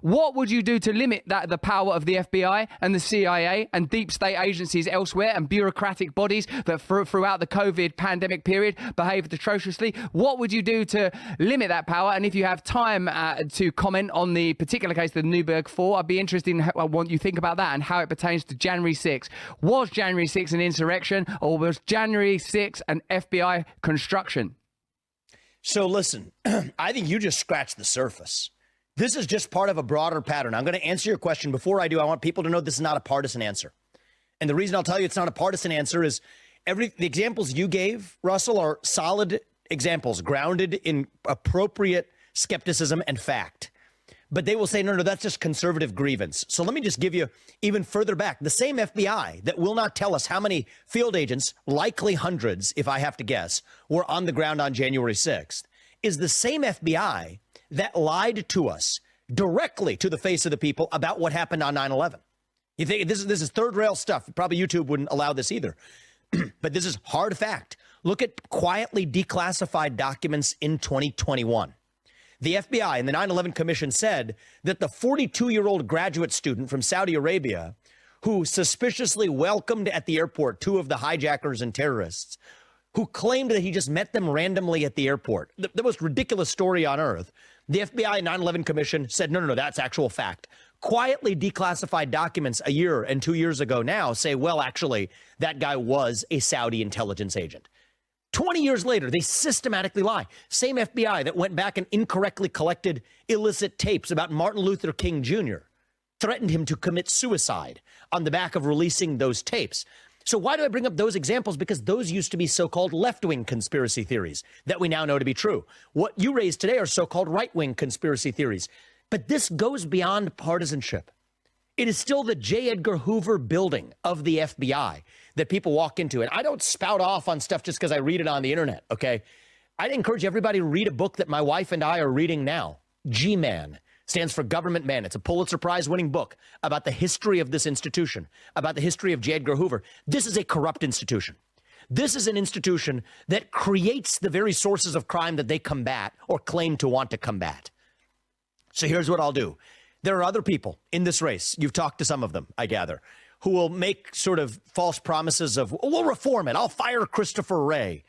What would you do to limit the power of the FBI and the CIA and deep state agencies elsewhere and bureaucratic bodies that throughout the COVID pandemic period behaved atrociously? What would you do to limit that power? And if you have time to comment on the particular case, the Nuremberg 4, I'd be interested in what you think about that and how it pertains to January 6th. Was January 6th an insurrection, or was January 6th an FBI construction? So listen, I think you just scratched the surface. This is just part of a broader pattern. I'm going to answer your question. Before I do, I want people to know this is not a partisan answer. And the reason I'll tell you it's not a partisan answer is the examples you gave, Russell, are solid examples grounded in appropriate skepticism and fact. But they will say, no, that's just conservative grievance. So let me just give you even further back. The same FBI that will not tell us how many field agents, likely hundreds, if I have to guess, were on the ground on January 6th, is the same FBI that lied to us directly to the face of the people about what happened on 9/11. You think this is third rail stuff. Probably YouTube wouldn't allow this either. But this is hard fact. Look at quietly declassified documents in 2021. The FBI and the 9/11 Commission said that the 42-year-old graduate student from Saudi Arabia who suspiciously welcomed at the airport two of the hijackers and terrorists, who claimed that he just met them randomly at the airport, the most ridiculous story on earth, the FBI 9/11 Commission said, no, that's actual fact. Quietly declassified documents a year and 2 years ago now say, well, actually, that guy was a Saudi intelligence agent. 20 years later, they systematically lie. Same FBI that went back and incorrectly collected illicit tapes about Martin Luther King Jr., threatened him to commit suicide on the back of releasing those tapes. So why do I bring up those examples? Because those used to be so-called left-wing conspiracy theories that we now know to be true. What you raised today are so-called right-wing conspiracy theories. But this goes beyond partisanship. It is still the J. Edgar Hoover building of the FBI that people walk into. And I don't spout off on stuff just because I read it on the internet, okay? I'd encourage everybody to read a book that my wife and I are reading now. G-Man stands for Government Man. It's a Pulitzer Prize-winning book about the history of this institution, about the history of J. Edgar Hoover. This is a corrupt institution. This is an institution that creates the very sources of crime that they combat or claim to want to combat. So here's what I'll do. There are other people in this race, you've talked to some of them, I gather, who will make sort of false promises of, we'll reform it, I'll fire Christopher Wray.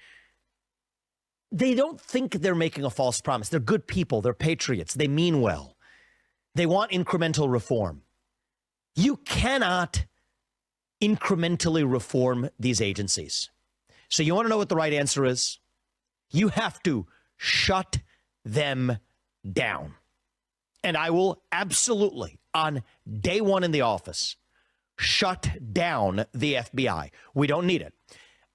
They don't think they're making a false promise. They're good people. They're patriots. They mean well. They want incremental reform. You cannot incrementally reform these agencies. So you want to know what the right answer is? You have to shut them down. And I will absolutely, on day one in the office, shut down the FBI. We don't need it.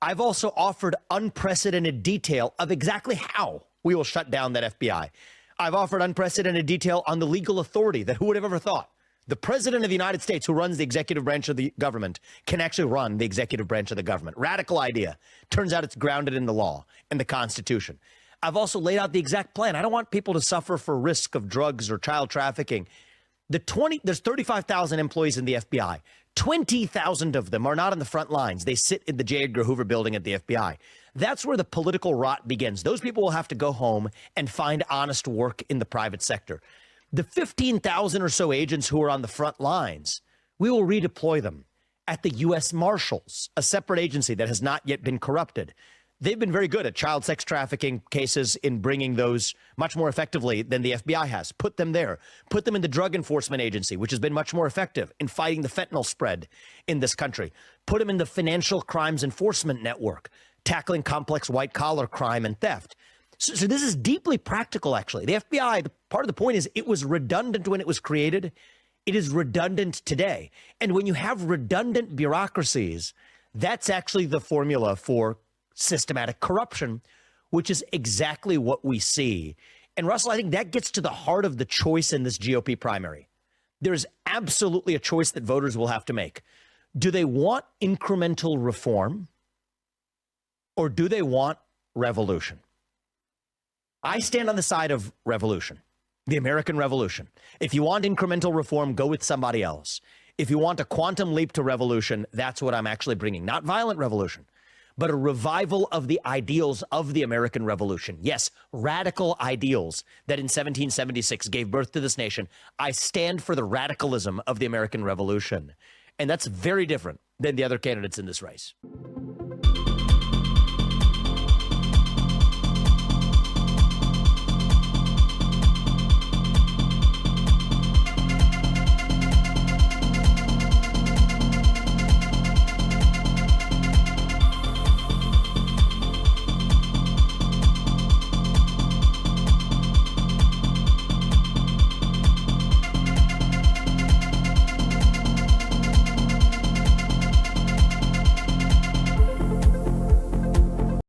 I've also offered unprecedented detail of exactly how we will shut down that FBI. I've offered unprecedented detail on the legal authority that who would have ever thought the president of the United States, who runs the executive branch of the government, can actually run the executive branch of the government. Radical idea. Turns out it's grounded in the law and the Constitution. I've also laid out the exact plan. I don't want people to suffer for risk of drugs or child trafficking. There's 35,000 employees in the FBI. 20,000 of them are not on the front lines. They sit in the J. Edgar Hoover building at the FBI. That's where the political rot begins. Those people will have to go home and find honest work in the private sector. The 15,000 or so agents who are on the front lines, we will redeploy them at the U.S. Marshals, a separate agency that has not yet been corrupted. They've been very good at child sex trafficking cases in bringing those much more effectively than the FBI has. Put them there. Put them in the Drug Enforcement Agency, which has been much more effective in fighting the fentanyl spread in this country. Put them in the Financial Crimes Enforcement Network, tackling complex white-collar crime and theft. So this is deeply practical, actually. The FBI, part of the point is it was redundant when it was created. It is redundant today. And when you have redundant bureaucracies, that's actually the formula for systematic corruption, which is exactly what we see. And Russell, I think that gets to the heart of the choice in this GOP primary. There's absolutely a choice that voters will have to make. Do they want incremental reform, or do they want revolution? I stand on the side of revolution, the American Revolution. If you want incremental reform, go with somebody else. If you want a quantum leap to revolution, that's what I'm actually bringing. Not violent revolution, but a revival of the ideals of the American Revolution. Yes, radical ideals that in 1776 gave birth to this nation. I stand for the radicalism of the American Revolution. And that's very different than the other candidates in this race.